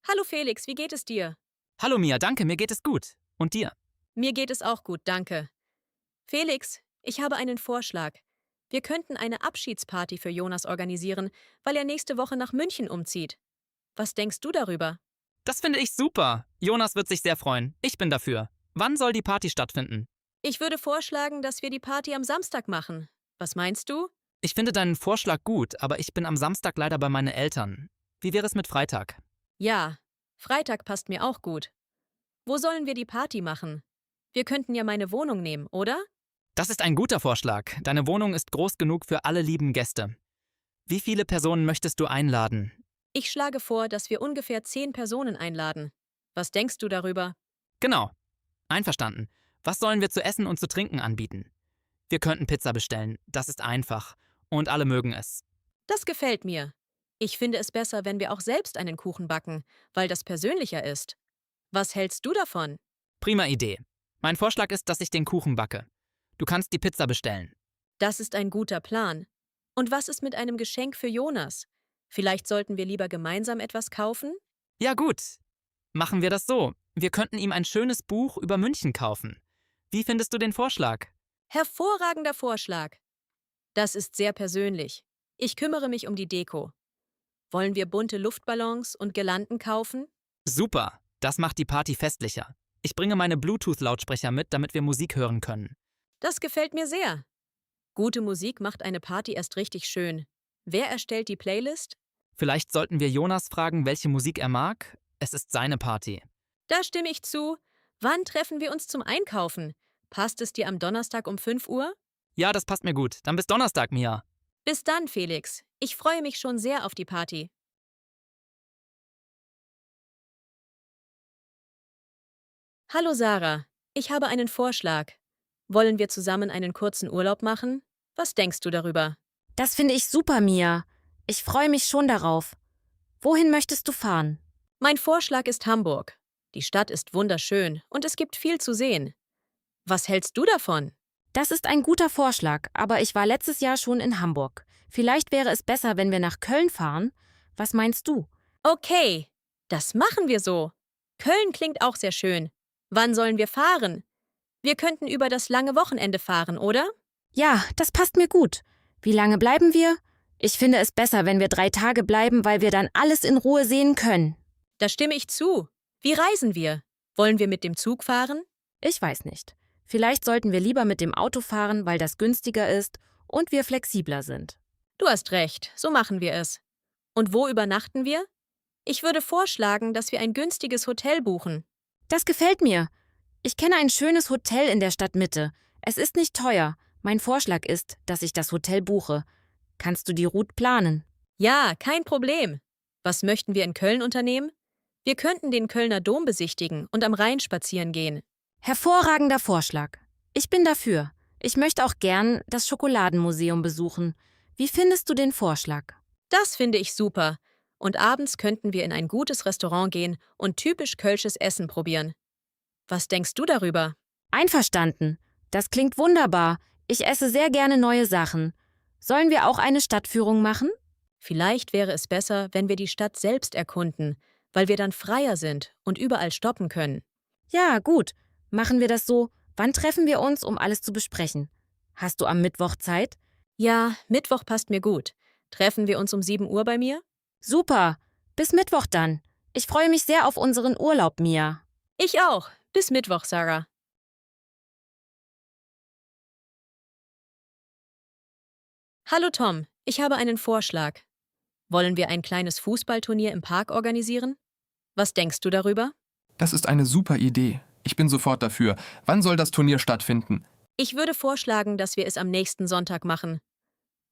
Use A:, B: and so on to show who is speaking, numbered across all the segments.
A: Hallo Felix, wie geht es dir?
B: Hallo Mia, danke, mir geht es gut. Und dir?
A: Mir geht es auch gut, danke. Felix, ich habe einen Vorschlag. Wir könnten eine Abschiedsparty für Jonas organisieren, weil er nächste Woche nach München umzieht. Was denkst du darüber?
B: Das finde ich super. Jonas wird sich sehr freuen. Ich bin dafür. Wann soll die Party stattfinden?
A: Ich würde vorschlagen, dass wir die Party am Samstag machen. Was meinst du?
B: Ich finde deinen Vorschlag gut, aber ich bin am Samstag leider bei meinen Eltern. Wie wäre es mit Freitag?
A: Ja, Freitag passt mir auch gut. Wo sollen wir die Party machen? Wir könnten ja meine Wohnung nehmen, oder?
B: Das ist ein guter Vorschlag. Deine Wohnung ist groß genug für alle lieben Gäste. Wie viele Personen möchtest du einladen?
A: Ich schlage vor, dass wir ungefähr 10 Personen einladen. Was denkst du darüber?
B: Genau. Einverstanden. Was sollen wir zu essen und zu trinken anbieten? Wir könnten Pizza bestellen. Das ist einfach. Und alle mögen es.
A: Das gefällt mir. Ich finde es besser, wenn wir auch selbst einen Kuchen backen, weil das persönlicher ist. Was hältst du davon?
B: Prima Idee. Mein Vorschlag ist, dass ich den Kuchen backe. Du kannst die Pizza bestellen.
A: Das ist ein guter Plan. Und was ist mit einem Geschenk für Jonas? Vielleicht sollten wir lieber gemeinsam etwas kaufen?
B: Ja gut. Machen wir das so. Wir könnten ihm ein schönes Buch über München kaufen. Wie findest du den Vorschlag?
A: Hervorragender Vorschlag. Das ist sehr persönlich. Ich kümmere mich um die Deko. Wollen wir bunte Luftballons und Girlanden kaufen?
B: Super. Das macht die Party festlicher. Ich bringe meine Bluetooth-Lautsprecher mit, damit wir Musik hören können.
A: Das gefällt mir sehr. Gute Musik macht eine Party erst richtig schön. Wer erstellt die Playlist?
B: Vielleicht sollten wir Jonas fragen, welche Musik er mag. Es ist seine Party.
A: Da stimme ich zu. Wann treffen wir uns zum Einkaufen? Passt es dir am Donnerstag um 5 Uhr?
B: Ja, das passt mir gut. Dann bis Donnerstag, Mia.
A: Bis dann, Felix. Ich freue mich schon sehr auf die Party. Hallo Sarah, ich habe einen Vorschlag. Wollen wir zusammen einen kurzen Urlaub machen? Was denkst du darüber?
C: Das finde ich super, Mia. Ich freue mich schon darauf. Wohin möchtest du fahren?
A: Mein Vorschlag ist Hamburg. Die Stadt ist wunderschön und es gibt viel zu sehen. Was hältst du davon?
C: Das ist ein guter Vorschlag, aber ich war letztes Jahr schon in Hamburg. Vielleicht wäre es besser, wenn wir nach Köln fahren. Was meinst du?
A: Okay, das machen wir so. Köln klingt auch sehr schön. Wann sollen wir fahren? Wir könnten über das lange Wochenende fahren, oder?
C: Ja, das passt mir gut. Wie lange bleiben wir? Ich finde es besser, wenn wir 3 Tage bleiben, weil wir dann alles in Ruhe sehen können.
A: Da stimme ich zu. Wie reisen wir? Wollen wir mit dem Zug fahren?
C: Ich weiß nicht. Vielleicht sollten wir lieber mit dem Auto fahren, weil das günstiger ist und wir flexibler sind.
A: Du hast recht, so machen wir es. Und wo übernachten wir? Ich würde vorschlagen, dass wir ein günstiges Hotel buchen.
C: Das gefällt mir. Ich kenne ein schönes Hotel in der Stadtmitte. Es ist nicht teuer. Mein Vorschlag ist, dass ich das Hotel buche. Kannst du die Route planen?
A: Ja, kein Problem. Was möchten wir in Köln unternehmen? Wir könnten den Kölner Dom besichtigen und am Rhein spazieren gehen.
C: Hervorragender Vorschlag. Ich bin dafür. Ich möchte auch gern das Schokoladenmuseum besuchen. Wie findest du den Vorschlag?
A: Das finde ich super. Und abends könnten wir in ein gutes Restaurant gehen und typisch kölsches Essen probieren. Was denkst du darüber?
C: Einverstanden. Das klingt wunderbar. Ich esse sehr gerne neue Sachen. Sollen wir auch eine Stadtführung machen?
A: Vielleicht wäre es besser, wenn wir die Stadt selbst erkunden, weil wir dann freier sind und überall stoppen können.
C: Ja, gut. Machen wir das so. Wann treffen wir uns, um alles zu besprechen? Hast du am Mittwoch Zeit?
A: Ja, Mittwoch passt mir gut. Treffen wir uns um 7 Uhr bei mir?
C: Super. Bis Mittwoch dann. Ich freue mich sehr auf unseren Urlaub, Mia.
A: Ich auch. Bis Mittwoch, Sarah. Hallo Tom, ich habe einen Vorschlag. Wollen wir ein kleines Fußballturnier im Park organisieren? Was denkst du darüber?
D: Das ist eine super Idee. Ich bin sofort dafür. Wann soll das Turnier stattfinden?
A: Ich würde vorschlagen, dass wir es am nächsten Sonntag machen.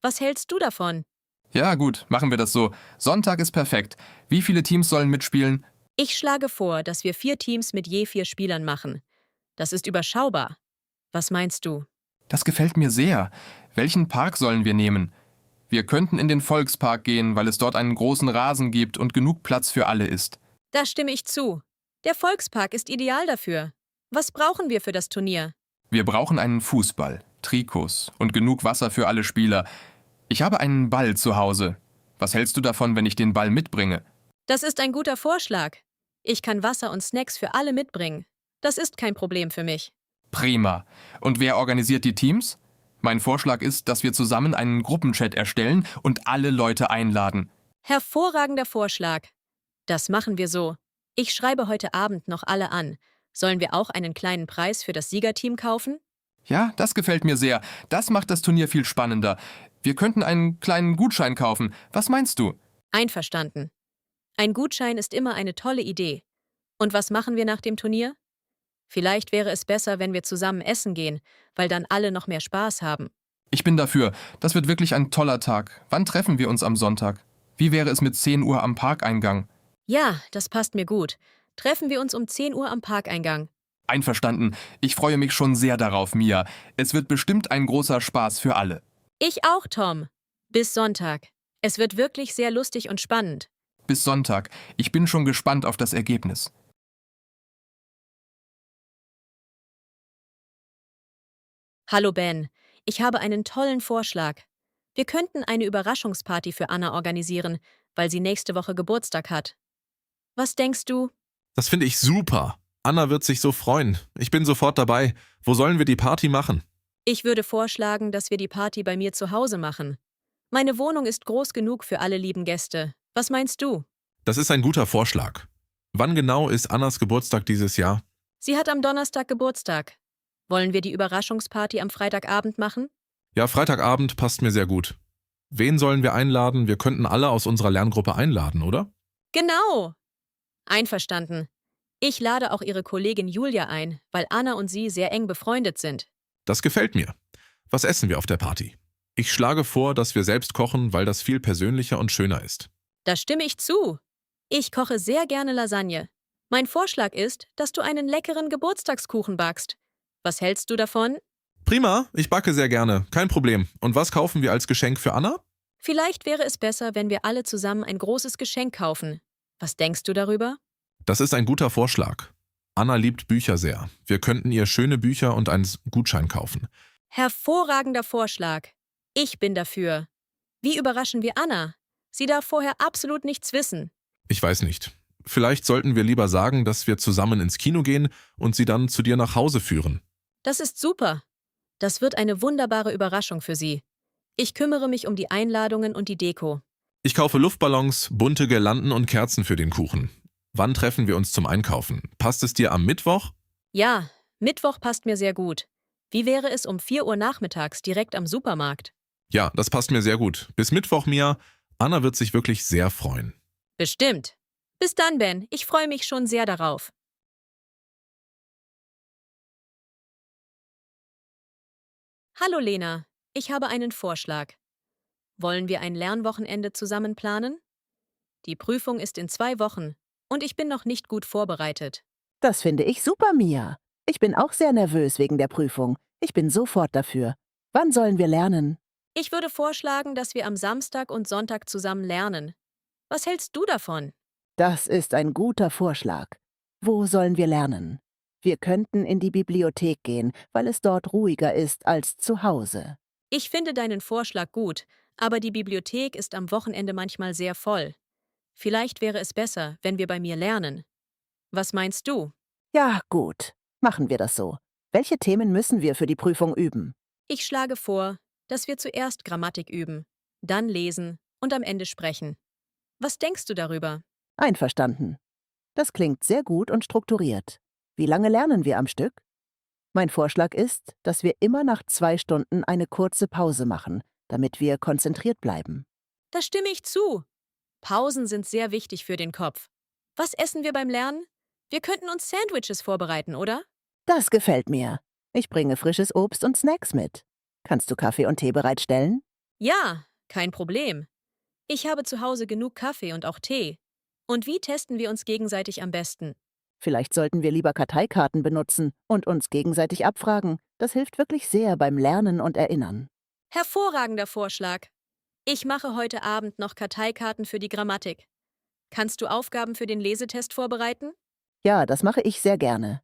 A: Was hältst du davon?
D: Ja, gut, machen wir das so. Sonntag ist perfekt. Wie viele Teams sollen mitspielen?
A: Ich schlage vor, dass wir 4 Teams mit je 4 Spielern machen. Das ist überschaubar. Was meinst du?
D: Das gefällt mir sehr. Welchen Park sollen wir nehmen? Wir könnten in den Volkspark gehen, weil es dort einen großen Rasen gibt und genug Platz für alle ist.
A: Da stimme ich zu. Der Volkspark ist ideal dafür. Was brauchen wir für das Turnier?
D: Wir brauchen einen Fußball, Trikots und genug Wasser für alle Spieler. Ich habe einen Ball zu Hause. Was hältst du davon, wenn ich den Ball mitbringe?
A: Das ist ein guter Vorschlag. Ich kann Wasser und Snacks für alle mitbringen. Das ist kein Problem für mich.
D: Prima. Und wer organisiert die Teams? Mein Vorschlag ist, dass wir zusammen einen Gruppenchat erstellen und alle Leute einladen.
A: Hervorragender Vorschlag. Das machen wir so. Ich schreibe heute Abend noch alle an. Sollen wir auch einen kleinen Preis für das Siegerteam kaufen?
D: Ja, das gefällt mir sehr. Das macht das Turnier viel spannender. Wir könnten einen kleinen Gutschein kaufen. Was meinst du?
A: Einverstanden. Ein Gutschein ist immer eine tolle Idee. Und was machen wir nach dem Turnier? Vielleicht wäre es besser, wenn wir zusammen essen gehen, weil dann alle noch mehr Spaß haben.
D: Ich bin dafür. Das wird wirklich ein toller Tag. Wann treffen wir uns am Sonntag? Wie wäre es mit 10 Uhr am Parkeingang?
A: Ja, das passt mir gut. Treffen wir uns um 10 Uhr am Parkeingang.
D: Einverstanden. Ich freue mich schon sehr darauf, Mia. Es wird bestimmt ein großer Spaß für alle.
A: Ich auch, Tom. Bis Sonntag. Es wird wirklich sehr lustig und spannend.
D: Bis Sonntag. Ich bin schon gespannt auf das Ergebnis.
A: Hallo Ben, ich habe einen tollen Vorschlag. Wir könnten eine Überraschungsparty für Anna organisieren, weil sie nächste Woche Geburtstag hat. Was denkst du?
E: Das finde ich super. Anna wird sich so freuen. Ich bin sofort dabei. Wo sollen wir die Party machen?
A: Ich würde vorschlagen, dass wir die Party bei mir zu Hause machen. Meine Wohnung ist groß genug für alle lieben Gäste. Was meinst du?
E: Das ist ein guter Vorschlag. Wann genau ist Annas Geburtstag dieses Jahr?
A: Sie hat am Donnerstag Geburtstag. Wollen wir die Überraschungsparty am Freitagabend machen?
E: Ja, Freitagabend passt mir sehr gut. Wen sollen wir einladen? Wir könnten alle aus unserer Lerngruppe einladen, oder?
A: Genau! Einverstanden. Ich lade auch ihre Kollegin Julia ein, weil Anna und sie sehr eng befreundet sind.
E: Das gefällt mir. Was essen wir auf der Party? Ich schlage vor, dass wir selbst kochen, weil das viel persönlicher und schöner ist.
A: Da stimme ich zu. Ich koche sehr gerne Lasagne. Mein Vorschlag ist, dass du einen leckeren Geburtstagskuchen backst. Was hältst du davon?
E: Prima, ich backe sehr gerne. Kein Problem. Und was kaufen wir als Geschenk für Anna?
A: Vielleicht wäre es besser, wenn wir alle zusammen ein großes Geschenk kaufen. Was denkst du darüber?
E: Das ist ein guter Vorschlag. Anna liebt Bücher sehr. Wir könnten ihr schöne Bücher und einen Gutschein kaufen.
A: Hervorragender Vorschlag. Ich bin dafür. Wie überraschen wir Anna? Sie darf vorher absolut nichts wissen.
E: Ich weiß nicht. Vielleicht sollten wir lieber sagen, dass wir zusammen ins Kino gehen und sie dann zu dir nach Hause führen.
A: Das ist super. Das wird eine wunderbare Überraschung für sie. Ich kümmere mich um die Einladungen und die Deko.
E: Ich kaufe Luftballons, bunte Girlanden und Kerzen für den Kuchen. Wann treffen wir uns zum Einkaufen? Passt es dir am Mittwoch?
A: Ja, Mittwoch passt mir sehr gut. Wie wäre es um 4 Uhr nachmittags direkt am Supermarkt?
E: Ja, das passt mir sehr gut. Bis Mittwoch, Mia. Anna wird sich wirklich sehr freuen.
A: Bestimmt. Bis dann, Ben. Ich freue mich schon sehr darauf. Hallo Lena, ich habe einen Vorschlag. Wollen wir ein Lernwochenende zusammen planen? Die Prüfung ist in 2 Wochen und ich bin noch nicht gut vorbereitet.
F: Das finde ich super, Mia. Ich bin auch sehr nervös wegen der Prüfung. Ich bin sofort dafür. Wann sollen wir lernen?
A: Ich würde vorschlagen, dass wir am Samstag und Sonntag zusammen lernen. Was hältst du davon?
F: Das ist ein guter Vorschlag. Wo sollen wir lernen? Wir könnten in die Bibliothek gehen, weil es dort ruhiger ist als zu Hause.
A: Ich finde deinen Vorschlag gut, aber die Bibliothek ist am Wochenende manchmal sehr voll. Vielleicht wäre es besser, wenn wir bei mir lernen. Was meinst du?
F: Ja, gut. Machen wir das so. Welche Themen müssen wir für die Prüfung üben?
A: Ich schlage vor, dass wir zuerst Grammatik üben, dann lesen und am Ende sprechen. Was denkst du darüber?
F: Einverstanden. Das klingt sehr gut und strukturiert. Wie lange lernen wir am Stück? Mein Vorschlag ist, dass wir immer nach 2 Stunden eine kurze Pause machen, damit wir konzentriert bleiben.
A: Da stimme ich zu. Pausen sind sehr wichtig für den Kopf. Was essen wir beim Lernen? Wir könnten uns Sandwiches vorbereiten, oder?
F: Das gefällt mir. Ich bringe frisches Obst und Snacks mit. Kannst du Kaffee und Tee bereitstellen?
A: Ja, kein Problem. Ich habe zu Hause genug Kaffee und auch Tee. Und wie testen wir uns gegenseitig am besten?
F: Vielleicht sollten wir lieber Karteikarten benutzen und uns gegenseitig abfragen. Das hilft wirklich sehr beim Lernen und Erinnern.
A: Hervorragender Vorschlag. Ich mache heute Abend noch Karteikarten für die Grammatik. Kannst du Aufgaben für den Lesetest vorbereiten?
F: Ja, das mache ich sehr gerne.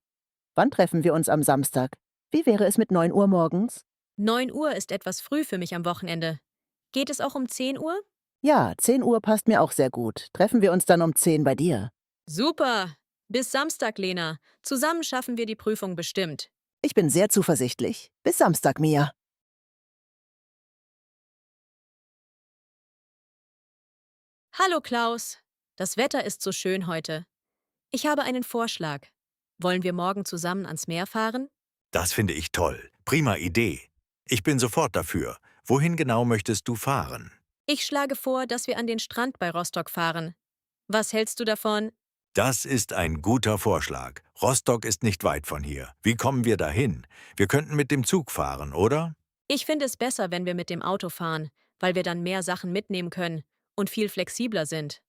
F: Wann treffen wir uns am Samstag? Wie wäre es mit 9 Uhr morgens?
A: 9 Uhr ist etwas früh für mich am Wochenende. Geht es auch um 10 Uhr?
F: Ja, 10 Uhr passt mir auch sehr gut. Treffen wir uns dann um 10 bei dir.
A: Super! Bis Samstag, Lena. Zusammen schaffen wir die Prüfung bestimmt.
F: Ich bin sehr zuversichtlich. Bis Samstag, Mia.
A: Hallo Klaus. Das Wetter ist so schön heute. Ich habe einen Vorschlag. Wollen wir morgen zusammen ans Meer fahren?
G: Das finde ich toll. Prima Idee. Ich bin sofort dafür. Wohin genau möchtest du fahren?
A: Ich schlage vor, dass wir an den Strand bei Rostock fahren. Was hältst du davon?
G: Das ist ein guter Vorschlag. Rostock ist nicht weit von hier. Wie kommen wir dahin? Wir könnten mit dem Zug fahren, oder?
A: Ich finde es besser, wenn wir mit dem Auto fahren, weil wir dann mehr Sachen mitnehmen können und viel flexibler sind.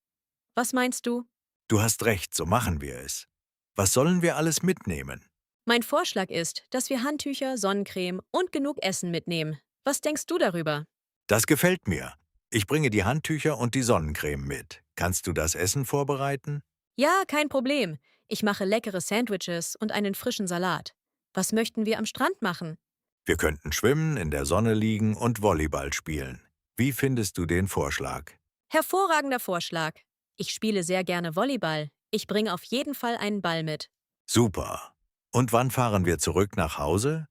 A: Was meinst du?
G: Du hast recht, so machen wir es. Was sollen wir alles mitnehmen?
A: Mein Vorschlag ist, dass wir Handtücher, Sonnencreme und genug Essen mitnehmen. Was denkst du darüber?
G: Das gefällt mir. Ich bringe die Handtücher und die Sonnencreme mit. Kannst du das Essen vorbereiten?
A: Ja, kein Problem. Ich mache leckere Sandwiches und einen frischen Salat. Was möchten wir am Strand machen?
G: Wir könnten schwimmen, in der Sonne liegen und Volleyball spielen. Wie findest du den Vorschlag?
A: Hervorragender Vorschlag. Ich spiele sehr gerne Volleyball. Ich bringe auf jeden Fall einen Ball mit.
G: Super. Und wann fahren wir zurück nach Hause?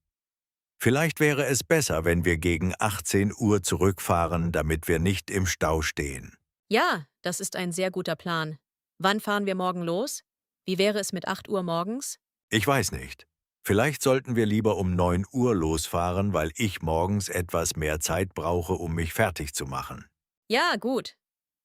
G: Vielleicht wäre es besser, wenn wir gegen 18 Uhr zurückfahren, damit wir nicht im Stau stehen.
A: Ja, das ist ein sehr guter Plan. Wann fahren wir morgen los? Wie wäre es mit 8 Uhr morgens?
G: Ich weiß nicht. Vielleicht sollten wir lieber um 9 Uhr losfahren, weil ich morgens etwas mehr Zeit brauche, um mich fertig zu machen.
A: Ja, gut.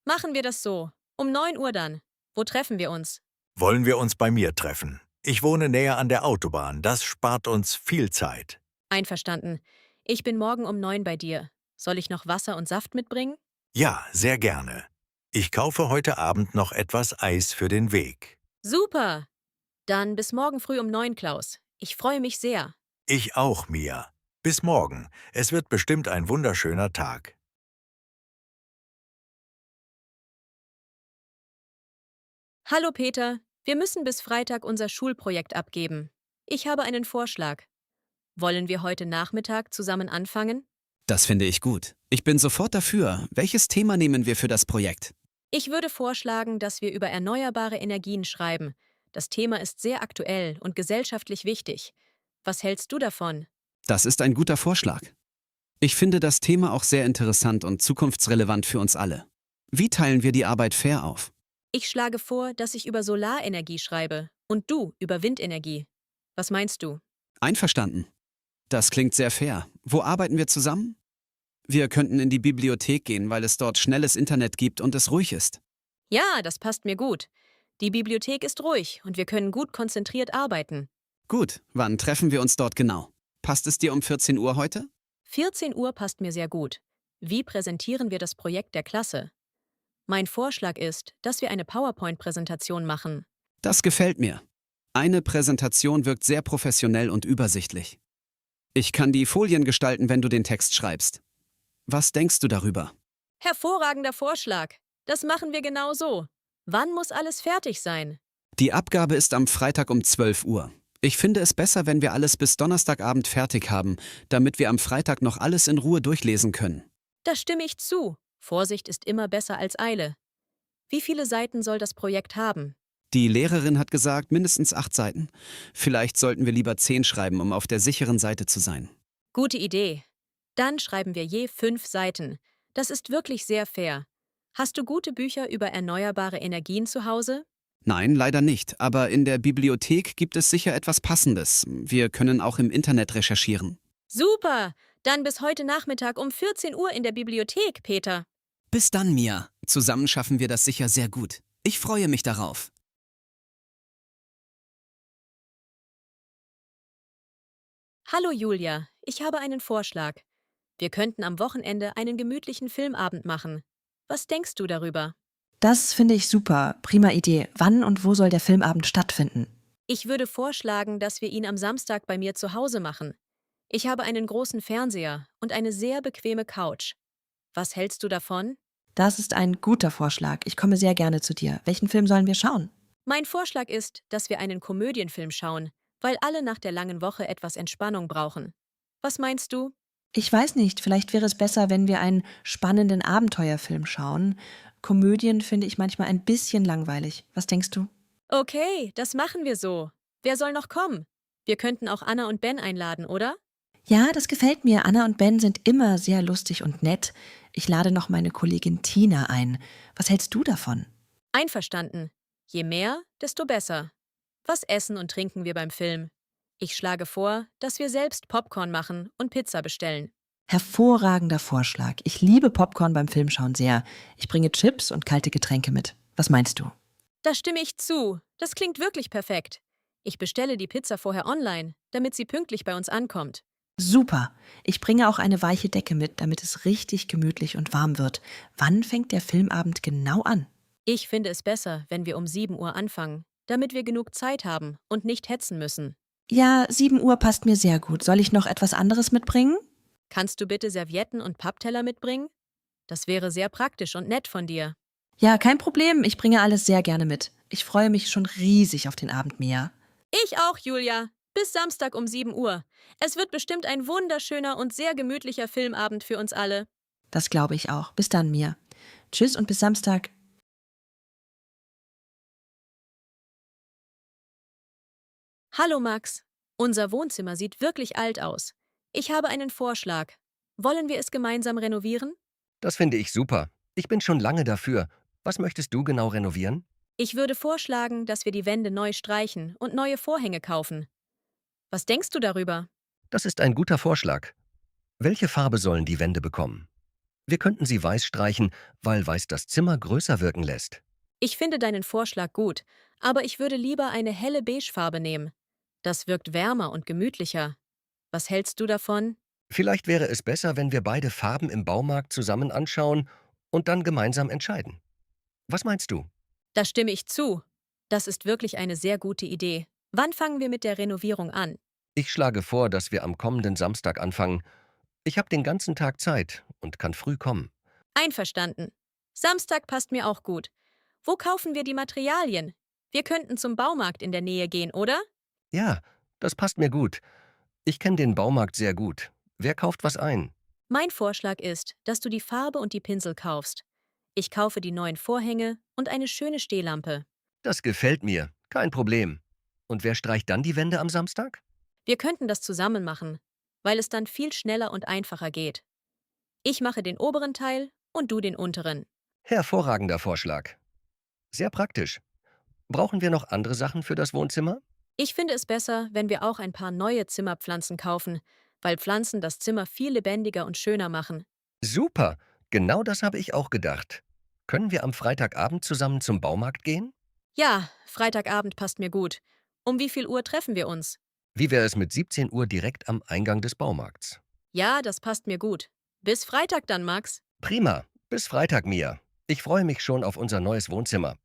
A: Machen wir das so. Um 9 Uhr dann. Wo treffen wir uns?
G: Wollen wir uns bei mir treffen? Ich wohne näher an der Autobahn. Das spart uns viel Zeit.
A: Einverstanden. Ich bin morgen um 9 bei dir. Soll ich noch Wasser und Saft mitbringen?
G: Ja, sehr gerne. Ich kaufe heute Abend noch etwas Eis für den Weg.
A: Super. Dann bis morgen früh um 9, Klaus. Ich freue mich sehr.
G: Ich auch, Mia. Bis morgen. Es wird bestimmt ein wunderschöner Tag.
A: Hallo Peter, wir müssen bis Freitag unser Schulprojekt abgeben. Ich habe einen Vorschlag. Wollen wir heute Nachmittag zusammen anfangen?
H: Das finde ich gut. Ich bin sofort dafür. Welches Thema nehmen wir für das Projekt?
A: Ich würde vorschlagen, dass wir über erneuerbare Energien schreiben. Das Thema ist sehr aktuell und gesellschaftlich wichtig. Was hältst du davon?
H: Das ist ein guter Vorschlag. Ich finde das Thema auch sehr interessant und zukunftsrelevant für uns alle. Wie teilen wir die Arbeit fair auf?
A: Ich schlage vor, dass ich über Solarenergie schreibe und du über Windenergie. Was meinst du?
H: Einverstanden. Das klingt sehr fair. Wo arbeiten wir zusammen? Wir könnten in die Bibliothek gehen, weil es dort schnelles Internet gibt und es ruhig ist.
A: Ja, das passt mir gut. Die Bibliothek ist ruhig und wir können gut konzentriert arbeiten.
H: Gut, wann treffen wir uns dort genau? Passt es dir um 14 Uhr heute?
A: 14 Uhr passt mir sehr gut. Wie präsentieren wir das Projekt der Klasse? Mein Vorschlag ist, dass wir eine PowerPoint-Präsentation machen.
H: Das gefällt mir. Eine Präsentation wirkt sehr professionell und übersichtlich. Ich kann die Folien gestalten, wenn du den Text schreibst. Was denkst du darüber?
A: Hervorragender Vorschlag. Das machen wir genau so. Wann muss alles fertig sein?
H: Die Abgabe ist am Freitag um 12 Uhr. Ich finde es besser, wenn wir alles bis Donnerstagabend fertig haben, damit wir am Freitag noch alles in Ruhe durchlesen können.
A: Da stimme ich zu. Vorsicht ist immer besser als Eile. Wie viele Seiten soll das Projekt haben?
H: Die Lehrerin hat gesagt, mindestens 8 Seiten. Vielleicht sollten wir lieber 10 schreiben, um auf der sicheren Seite zu sein.
A: Gute Idee. Dann schreiben wir je 5 Seiten. Das ist wirklich sehr fair. Hast du gute Bücher über erneuerbare Energien zu Hause?
H: Nein, leider nicht. Aber in der Bibliothek gibt es sicher etwas Passendes. Wir können auch im Internet recherchieren.
A: Super! Dann bis heute Nachmittag um 14 Uhr in der Bibliothek, Peter.
H: Bis dann, Mia. Zusammen schaffen wir das sicher sehr gut. Ich freue mich darauf.
A: Hallo Julia, ich habe einen Vorschlag. Wir könnten am Wochenende einen gemütlichen Filmabend machen. Was denkst du darüber?
I: Das finde ich super. Prima Idee. Wann und wo soll der Filmabend stattfinden?
A: Ich würde vorschlagen, dass wir ihn am Samstag bei mir zu Hause machen. Ich habe einen großen Fernseher und eine sehr bequeme Couch. Was hältst du davon?
I: Das ist ein guter Vorschlag. Ich komme sehr gerne zu dir. Welchen Film sollen wir schauen?
A: Mein Vorschlag ist, dass wir einen Komödienfilm schauen, weil alle nach der langen Woche etwas Entspannung brauchen. Was meinst du?
I: Ich weiß nicht, vielleicht wäre es besser, wenn wir einen spannenden Abenteuerfilm schauen. Komödien finde ich manchmal ein bisschen langweilig. Was denkst du?
A: Okay, das machen wir so. Wer soll noch kommen? Wir könnten auch Anna und Ben einladen, oder?
I: Ja, das gefällt mir. Anna und Ben sind immer sehr lustig und nett. Ich lade noch meine Kollegin Tina ein. Was hältst du davon?
A: Einverstanden. Je mehr, desto besser. Was essen und trinken wir beim Film? Ich schlage vor, dass wir selbst Popcorn machen und Pizza bestellen.
I: Hervorragender Vorschlag. Ich liebe Popcorn beim Filmschauen sehr. Ich bringe Chips und kalte Getränke mit. Was meinst du?
A: Da stimme ich zu. Das klingt wirklich perfekt. Ich bestelle die Pizza vorher online, damit sie pünktlich bei uns ankommt.
I: Super. Ich bringe auch eine weiche Decke mit, damit es richtig gemütlich und warm wird. Wann fängt der Filmabend genau an?
A: Ich finde es besser, wenn wir um 7 Uhr anfangen, damit wir genug Zeit haben und nicht hetzen müssen.
I: Ja, 7 Uhr passt mir sehr gut. Soll ich noch etwas anderes mitbringen?
A: Kannst du bitte Servietten und Pappteller mitbringen? Das wäre sehr praktisch und nett von dir.
I: Ja, kein Problem. Ich bringe alles sehr gerne mit. Ich freue mich schon riesig auf den Abend, Mia.
A: Ich auch, Julia. Bis Samstag um 7 Uhr. Es wird bestimmt ein wunderschöner und sehr gemütlicher Filmabend für uns alle.
I: Das glaube ich auch. Bis dann, Mia. Tschüss und bis Samstag.
A: Hallo Max. Unser Wohnzimmer sieht wirklich alt aus. Ich habe einen Vorschlag. Wollen wir es gemeinsam renovieren?
J: Das finde ich super. Ich bin schon lange dafür. Was möchtest du genau renovieren?
A: Ich würde vorschlagen, dass wir die Wände neu streichen und neue Vorhänge kaufen. Was denkst du darüber?
J: Das ist ein guter Vorschlag. Welche Farbe sollen die Wände bekommen? Wir könnten sie weiß streichen, weil weiß das Zimmer größer wirken lässt.
A: Ich finde deinen Vorschlag gut, aber ich würde lieber eine helle Beigefarbe nehmen. Das wirkt wärmer und gemütlicher. Was hältst du davon?
J: Vielleicht wäre es besser, wenn wir beide Farben im Baumarkt zusammen anschauen und dann gemeinsam entscheiden. Was meinst du?
A: Da stimme ich zu. Das ist wirklich eine sehr gute Idee. Wann fangen wir mit der Renovierung an?
J: Ich schlage vor, dass wir am kommenden Samstag anfangen. Ich habe den ganzen Tag Zeit und kann früh kommen.
A: Einverstanden. Samstag passt mir auch gut. Wo kaufen wir die Materialien? Wir könnten zum Baumarkt in der Nähe gehen, oder?
J: Ja, das passt mir gut. Ich kenne den Baumarkt sehr gut. Wer kauft was ein?
A: Mein Vorschlag ist, dass du die Farbe und die Pinsel kaufst. Ich kaufe die neuen Vorhänge und eine schöne Stehlampe.
J: Das gefällt mir. Kein Problem. Und wer streicht dann die Wände am Samstag?
A: Wir könnten das zusammen machen, weil es dann viel schneller und einfacher geht. Ich mache den oberen Teil und du den unteren.
J: Hervorragender Vorschlag. Sehr praktisch. Brauchen wir noch andere Sachen für das Wohnzimmer?
A: Ich finde es besser, wenn wir auch ein paar neue Zimmerpflanzen kaufen, weil Pflanzen das Zimmer viel lebendiger und schöner machen.
J: Super. Genau das habe ich auch gedacht. Können wir am Freitagabend zusammen zum Baumarkt gehen?
A: Ja, Freitagabend passt mir gut. Um wie viel Uhr treffen wir uns?
J: Wie wäre es mit 17 Uhr direkt am Eingang des Baumarkts?
A: Ja, das passt mir gut. Bis Freitag dann, Max.
J: Prima. Bis Freitag, Mia. Ich freue mich schon auf unser neues Wohnzimmer.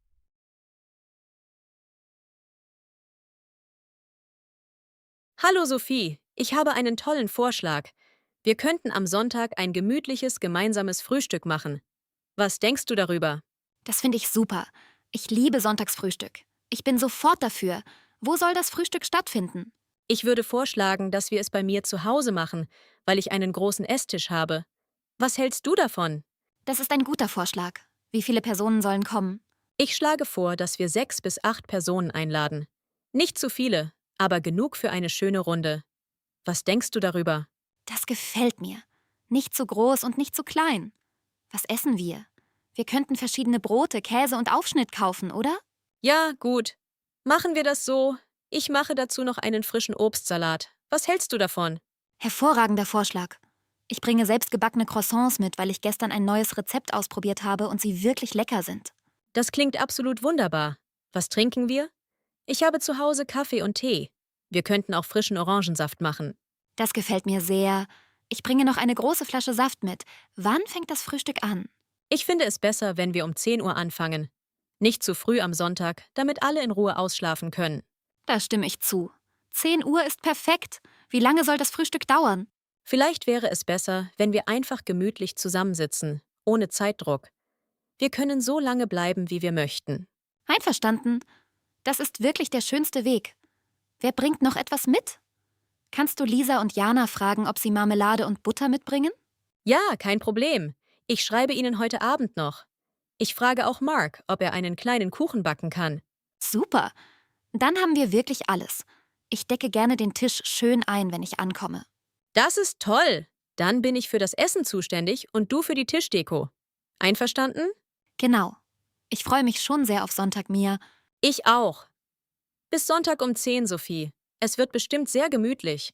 A: Hallo Sophie, ich habe einen tollen Vorschlag. Wir könnten am Sonntag ein gemütliches gemeinsames Frühstück machen. Was denkst du darüber?
K: Das finde ich super. Ich liebe Sonntagsfrühstück. Ich bin sofort dafür. Wo soll das Frühstück stattfinden?
A: Ich würde vorschlagen, dass wir es bei mir zu Hause machen, weil ich einen großen Esstisch habe. Was hältst du davon?
K: Das ist ein guter Vorschlag. Wie viele Personen sollen kommen?
A: Ich schlage vor, dass wir 6 bis 8 Personen einladen. Nicht zu viele, aber genug für eine schöne Runde. Was denkst du darüber?
K: Das gefällt mir. Nicht zu groß und nicht zu klein. Was essen wir? Wir könnten verschiedene Brote, Käse und Aufschnitt kaufen, oder?
A: Ja, gut. Machen wir das so. Ich mache dazu noch einen frischen Obstsalat. Was hältst du davon?
K: Hervorragender Vorschlag. Ich bringe selbstgebackene Croissants mit, weil ich gestern ein neues Rezept ausprobiert habe und sie wirklich lecker sind.
A: Das klingt absolut wunderbar. Was trinken wir? Ich habe zu Hause Kaffee und Tee. Wir könnten auch frischen Orangensaft machen.
K: Das gefällt mir sehr. Ich bringe noch eine große Flasche Saft mit. Wann fängt das Frühstück an?
A: Ich finde es besser, wenn wir um 10 Uhr anfangen. Nicht zu früh am Sonntag, damit alle in Ruhe ausschlafen können.
K: Da stimme ich zu. 10 Uhr ist perfekt. Wie lange soll das Frühstück dauern?
A: Vielleicht wäre es besser, wenn wir einfach gemütlich zusammensitzen, ohne Zeitdruck. Wir können so lange bleiben, wie wir möchten.
K: Einverstanden. Das ist wirklich der schönste Weg. Wer bringt noch etwas mit? Kannst du Lisa und Jana fragen, ob sie Marmelade und Butter mitbringen?
A: Ja, kein Problem. Ich schreibe Ihnen heute Abend noch. Ich frage auch Mark, ob er einen kleinen Kuchen backen kann.
K: Super. Dann haben wir wirklich alles. Ich decke gerne den Tisch schön ein, wenn ich ankomme.
A: Das ist toll. Dann bin ich für das Essen zuständig und du für die Tischdeko. Einverstanden?
K: Genau. Ich freue mich schon sehr auf Sonntag, Mia.
A: Ich auch. Bis Sonntag um 10, Sophie. Es wird bestimmt sehr gemütlich.